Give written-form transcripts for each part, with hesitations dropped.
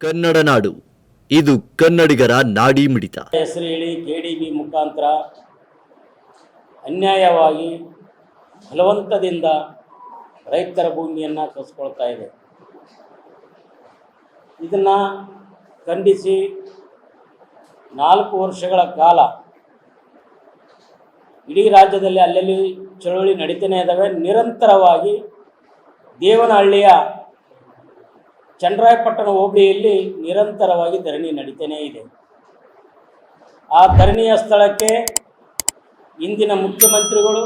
ಕನ್ನಡ ನಾಡು, ಇದು ಕನ್ನಡಿಗರ ನಾಡಿ ಮಿಡಿತ. ಹೆಸರು ಹೇಳಿ ಕೆಡಿಬಿ ಮುಖಾಂತರ ಅನ್ಯಾಯವಾಗಿ ಬಲವಂತದಿಂದ ರೈತರ ಭೂಮಿಯನ್ನು ಕಸ್ಕೊಳ್ತಾ ಇದೆ. ಇದನ್ನು ಖಂಡಿಸಿ 4 ವರ್ಷಗಳ ಕಾಲ ಇಡೀ ರಾಜ್ಯದಲ್ಲಿ ಅಲ್ಲಲ್ಲಿ ಚಳುವಳಿ ನಡೀತಾನೆ ಇದ್ದಾವೆ. ನಿರಂತರವಾಗಿ ದೇವನಹಳ್ಳಿಯ ಚನ್ನರಾಯಪಟ್ಟಣ ಹೋಬಳಿಯಲ್ಲಿ ನಿರಂತರವಾಗಿ ಧರಣಿ ನಡೀತಾನೇ ಇದೆ. ಆ ಧರಣಿಯ ಸ್ಥಳಕ್ಕೆ ಇಂದಿನ ಮುಖ್ಯಮಂತ್ರಿಗಳು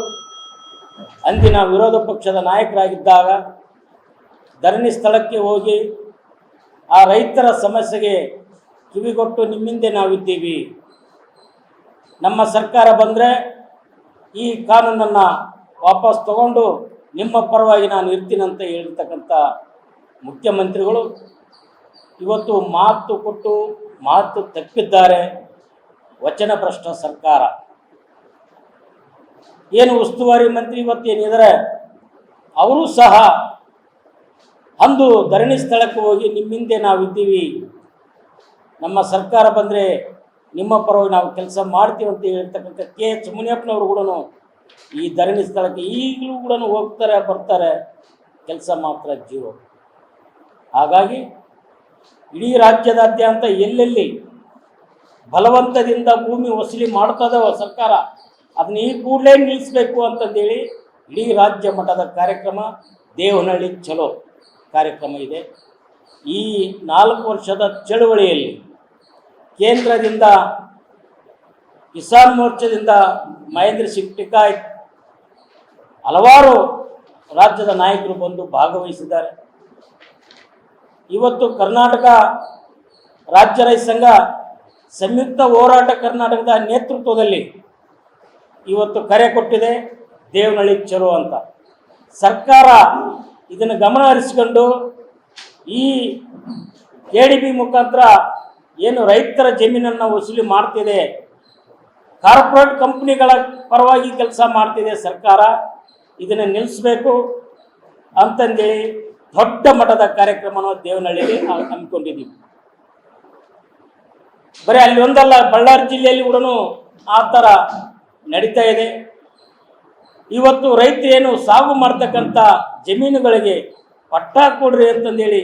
ಅಂದಿನ ವಿರೋಧ ಪಕ್ಷದ ನಾಯಕರಾಗಿದ್ದಾಗ ಧರಣಿ ಸ್ಥಳಕ್ಕೆ ಹೋಗಿ ಆ ರೈತರ ಸಮಸ್ಯೆಗೆ ಕಿವಿಗೊಟ್ಟು ನಿಮ್ಮಿಂದೆ ನಾವಿದ್ದೀವಿ, ನಮ್ಮ ಸರ್ಕಾರ ಬಂದರೆ ಈ ಕಾನೂನನ್ನು ವಾಪಸ್ ತಗೊಂಡು ನಿಮ್ಮ ಪರವಾಗಿ ನಾನು ಇರ್ತೀನಂತ ಹೇಳಿರ್ತಕ್ಕಂಥ ಮುಖ್ಯಮಂತ್ರಿಗಳು ಇವತ್ತು ಮಾತು ಕೊಟ್ಟು ಮಾತು ತಪ್ಪಿದ್ದಾರೆ. ವಚನಭ್ರಷ್ಟ ಸರ್ಕಾರ. ಏನು ಉಸ್ತುವಾರಿ ಮಂತ್ರಿ ಇವತ್ತೇನಿದ್ದಾರೆ ಅವರು ಸಹ ಅಂದು ಧರಣಿ ಸ್ಥಳಕ್ಕೆ ಹೋಗಿ ನಿಮ್ಮಿಂದೆ ನಾವಿದ್ದೀವಿ, ನಮ್ಮ ಸರ್ಕಾರ ಬಂದರೆ ನಿಮ್ಮ ಪರವಾಗಿ ನಾವು ಕೆಲಸ ಮಾಡ್ತೀವಿ ಅಂತ ಹೇಳಿರ್ತಕ್ಕಂಥ ಕೆ.ಎಚ್. ಮುನಿಯಪ್ಪನವರು ಕೂಡ ಈ ಧರಣಿ ಸ್ಥಳಕ್ಕೆ ಈಗಲೂ ಕೂಡ ಹೋಗ್ತಾರೆ ಬರ್ತಾರೆ, ಕೆಲಸ ಮಾತ್ರ ಜೀರೋ. ಹಾಗಾಗಿ ಇಡೀ ರಾಜ್ಯದಾದ್ಯಂತ ಎಲ್ಲೆಲ್ಲಿ ಬಲವಂತದಿಂದ ಭೂಮಿ ವಸೂಲಿ ಮಾಡ್ತದೆ ಸರ್ಕಾರ, ಅದನ್ನ ಈ ಕೂಡಲೇ ನಿಲ್ಲಿಸಬೇಕು ಅಂತಂದೇಳಿ ಇಡೀ ರಾಜ್ಯ ಮಟ್ಟದ ಕಾರ್ಯಕ್ರಮ ದೇವನಹಳ್ಳಿ ಚಲೋ ಕಾರ್ಯಕ್ರಮ ಇದೆ. ಈ 4 ವರ್ಷದ ಚಳುವಳಿಯಲ್ಲಿ ಕೇಂದ್ರದಿಂದ ಕಿಸಾನ್ ಮೋರ್ಚಾದಿಂದ ಮಹೇಂದ್ರ ಸಿಂಗ್ ಟಿಕಾಯತ್ ಹಲವಾರು ರಾಜ್ಯದ ನಾಯಕರು ಬಂದು ಭಾಗವಹಿಸಿದ್ದಾರೆ. ಇವತ್ತು ಕರ್ನಾಟಕ ರಾಜ್ಯ ರೈತ ಸಂಘ ಸಂಯುಕ್ತ ಹೋರಾಟ ಕರ್ನಾಟಕದ ನೇತೃತ್ವದಲ್ಲಿ ಇವತ್ತು ಕರೆ ಕೊಟ್ಟಿದೆ ದೇವನಹಳ್ಳಿ ಚಲೋ ಅಂತ. ಸರ್ಕಾರ ಇದನ್ನು ಗಮನ ಹರಿಸಿಕೊಂಡು ಈ ಕೆಡಿಬಿ ಮುಖಾಂತರ ಏನು ರೈತರ ಜಮೀನನ್ನು ವಸೂಲಿ ಮಾಡ್ತಿದೆ, ಕಾರ್ಪೊರೇಟ್ ಕಂಪ್ನಿಗಳ ಪರವಾಗಿ ಕೆಲಸ ಮಾಡ್ತಿದೆ ಸರ್ಕಾರ, ಇದನ್ನು ನಿಲ್ಲಿಸಬೇಕು ಅಂತಂದೇಳಿ ದೊಡ್ಡ ಮಟ್ಟದ ಕಾರ್ಯಕ್ರಮವನ್ನು ದೇವನಹಳ್ಳಿಯಲ್ಲಿ ಹಮ್ಮಿಕೊಂಡಿದ್ದೀವಿ. ಬರೀ ಅಲ್ಲಿ ಒಂದಲ್ಲ, ಬಳ್ಳಾರಿ ಜಿಲ್ಲೆಯಲ್ಲಿ ಕೂಡ ಆ ಥರ ನಡೀತಾ ಇದೆ. ಇವತ್ತು ರೈತರೇನು ಸಾగు ಮಾಡ್ತಕ್ಕಂಥ ಜಮೀನುಗಳಿಗೆ ಪಟ್ಟ ಕೊಡ್ರಿ ಅಂತಂದೇಳಿ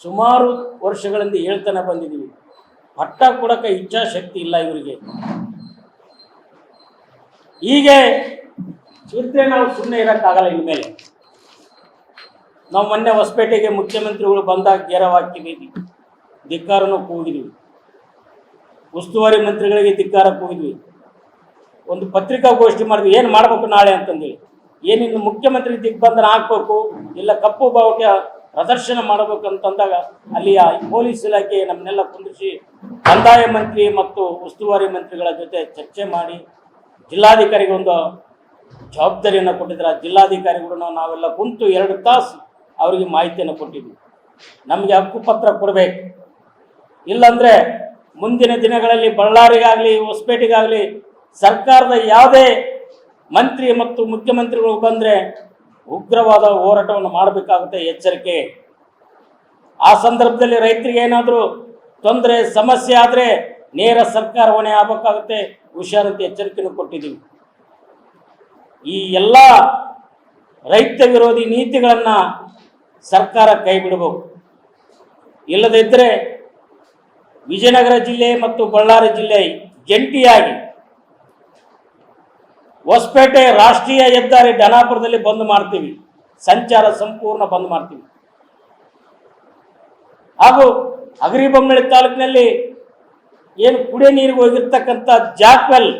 ಸುಮಾರು ವರ್ಷಗಳಿಂದ ಹೇಳ್ತಾನೆ ಬಂದಿದ್ದೀವಿ. ಪಟ್ಟ ಕೊಡೋಕ್ಕೆ ಇಚ್ಛಾಶಕ್ತಿ ಇಲ್ಲ ಇವರಿಗೆ. ಹೀಗೆ ಇದ್ರೆ ನಾವು ಸುಮ್ಮನೆ ಇರೋಕ್ಕಾಗಲ್ಲ. ಇನ್ಮೇಲೆ ನಾವು ಮೊನ್ನೆ ಹೊಸಪೇಟೆಗೆ ಮುಖ್ಯಮಂತ್ರಿಗಳು ಬಂದಾಗ ಗೇರವಾಕ್ಯಕ್ಕೆ ಧಿಕ್ಕಾರನೂ ಕೂಗಿದ್ವಿ, ಉಸ್ತುವಾರಿ ಮಂತ್ರಿಗಳಿಗೆ ಧಿಕ್ಕಾರ ಕೂಗಿದ್ವಿ, ಒಂದು ಪತ್ರಿಕಾಗೋಷ್ಠಿ ಮಾಡಿದ್ವಿ ಏನು ಮಾಡಬೇಕು ನಾಳೆ ಅಂತಂದೇಳಿ. ಏನಿನ್ನು ಮುಖ್ಯಮಂತ್ರಿ ದಿಗ್ಬಂಧನ ಹಾಕಬೇಕು, ಇಲ್ಲ ಕಪ್ಪು ಬಾವುಟ ಪ್ರದರ್ಶನ ಮಾಡಬೇಕು ಅಂತಂದಾಗ ಅಲ್ಲಿಯ ಪೊಲೀಸ್ ಇಲಾಖೆ ನಮ್ಮನ್ನೆಲ್ಲ ಕುಂದಿರಿಸಿ ಕಂದಾಯ ಮಂತ್ರಿ ಮತ್ತು ಉಸ್ತುವಾರಿ ಮಂತ್ರಿಗಳ ಜೊತೆ ಚರ್ಚೆ ಮಾಡಿ ಜಿಲ್ಲಾಧಿಕಾರಿಗೆ ಒಂದು ಜವಾಬ್ದಾರಿಯನ್ನು ಕೊಟ್ಟಿದ್ದಾರೆ. ಜಿಲ್ಲಾಧಿಕಾರಿಗಳು ನಾವೆಲ್ಲ ಕುಂತು 2 ತಾಸು ಅವರಿಗೆ ಮಾಹಿತಿಯನ್ನು ಕೊಟ್ಟಿದ್ವಿ. ನಮಗೆ ಹಕ್ಕುಪತ್ರ ಕೊಡಬೇಕು, ಇಲ್ಲಾಂದರೆ ಮುಂದಿನ ದಿನಗಳಲ್ಲಿ ಬಳ್ಳಾರಿಗಾಗಲಿ ಹೊಸಪೇಟೆಗಾಗಲಿ ಸರ್ಕಾರದ ಯಾವುದೇ ಮಂತ್ರಿ ಮತ್ತು ಮುಖ್ಯಮಂತ್ರಿಗಳು ಬಂದರೆ ಉಗ್ರವಾದ ಹೋರಾಟವನ್ನು ಮಾಡಬೇಕಾಗುತ್ತೆ, ಎಚ್ಚರಿಕೆ. ಆ ಸಂದರ್ಭದಲ್ಲಿ ರೈತರಿಗೆ ಏನಾದರೂ ತೊಂದರೆ ಸಮಸ್ಯೆ ಆದರೆ ನೇರ ಸರ್ಕಾರ ಹೊಣೆ ಆಗಬೇಕಾಗುತ್ತೆ, ಹುಷಾರಂತೆ ಎಚ್ಚರಿಕೆಯನ್ನು ಕೊಟ್ಟಿದ್ದೀವಿ. ಈ ಎಲ್ಲ ರೈತ ವಿರೋಧಿ ನೀತಿಗಳನ್ನು ಸರ್ಕಾರ ಕೈ ಬಿಡಬೇಕು. ಇಲ್ಲದಿದ್ದರೆ ವಿಜಯನಗರ ಜಿಲ್ಲೆ ಮತ್ತು ಬಳ್ಳಾರಿ ಜಿಲ್ಲೆ ಜಂಟಿಯಾಗಿ ಹೊಸಪೇಟೆ ರಾಷ್ಟ್ರೀಯ ಹೆದ್ದಾರಿ ಡನಾಪುರದಲ್ಲಿ ಬಂದ್ ಮಾಡ್ತೀವಿ, ಸಂಚಾರ ಸಂಪೂರ್ಣ ಬಂದ್ ಮಾಡ್ತೀವಿ. ಹಾಗೂ ಹಗರಿಬೊಮ್ಮನಹಳ್ಳಿ ತಾಲೂಕಿನಲ್ಲಿ ಏನು ಕುಡಿಯ ನೀರಿಗೆ ಹೋಗಿರ್ತಕ್ಕಂಥ ಜಾಕ್ವೆಲ್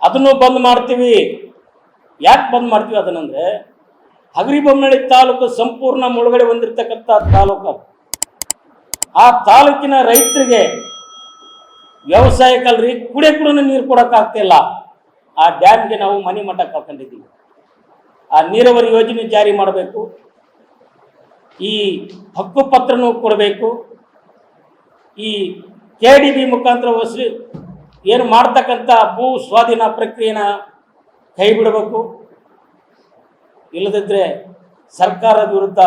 ಅದನ್ನು ಬಂದ್ ಮಾಡ್ತೀವಿ. ಯಾಕೆ ಬಂದ್ ಮಾಡ್ತೀವಿ ಅದನ್ನಂದರೆ ಹಗರಿಬೊಮ್ಮನಹಳ್ಳಿ ತಾಲೂಕು ಸಂಪೂರ್ಣ ಮುಳುಗಡೆ ಹೊಂದಿರತಕ್ಕಂಥ ತಾಲೂಕು. ಆ ತಾಲೂಕಿನ ರೈತರಿಗೆ ವ್ಯವಸಾಯಕ್ಕಲ್ರಿ ಕುಡಿಯ ಕೂಡ ನೀರು ಕೊಡೋಕ್ಕಾಗ್ತಿಲ್ಲ. ಆ ಡ್ಯಾಮ್ಗೆ ನಾವು ಮನೆ ಮಠ ಕಳ್ಕೊಂಡಿದ್ದೀವಿ. ಆ ನೀರಾವರಿ ಯೋಜನೆ ಜಾರಿ ಮಾಡಬೇಕು, ಈ ಹಕ್ಕುಪತ್ರನೂ ಕೊಡಬೇಕು, ಈ ಕೆಡಿಬಿ ಮುಖಾಂತರ ವಸೂಲಿ ಏನು ಮಾಡ್ತಕ್ಕಂಥ ಭೂ ಸ್ವಾಧೀನ ಪ್ರಕ್ರಿಯೆನ ಕೈ ಬಿಡಬೇಕು. ಇಲ್ಲದಿದ್ದರೆ ಸರ್ಕಾರದ ವಿರುದ್ಧ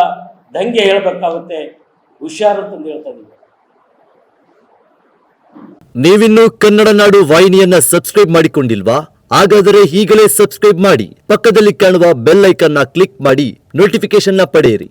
ದಂಗೆ ಹೇಳಬೇಕಾಗುತ್ತೆ, ಹುಷಾರು ಅಂತಂದು ಹೇಳ್ತಾ ಇದ್ದೀವಿ. ನೀವಿನ್ನು ಕನ್ನಡ ನಾಡು ವಾಹಿನಿಯನ್ನ ಸಬ್ಸ್ಕ್ರೈಬ್ ಮಾಡಿಕೊಂಡಿಲ್ವಾ? ಹಾಗಾದರೆ ಈಗಲೇ ಸಬ್ಸ್ಕ್ರೈಬ್ ಮಾಡಿ, ಪಕ್ಕದಲ್ಲಿ ಕಾಣುವ ಬೆಲ್ ಐಕಾನ್ನ ಕ್ಲಿಕ್ ಮಾಡಿ ನೋಟಿಫಿಕೇಶನ್ ಪಡೆಯಿರಿ.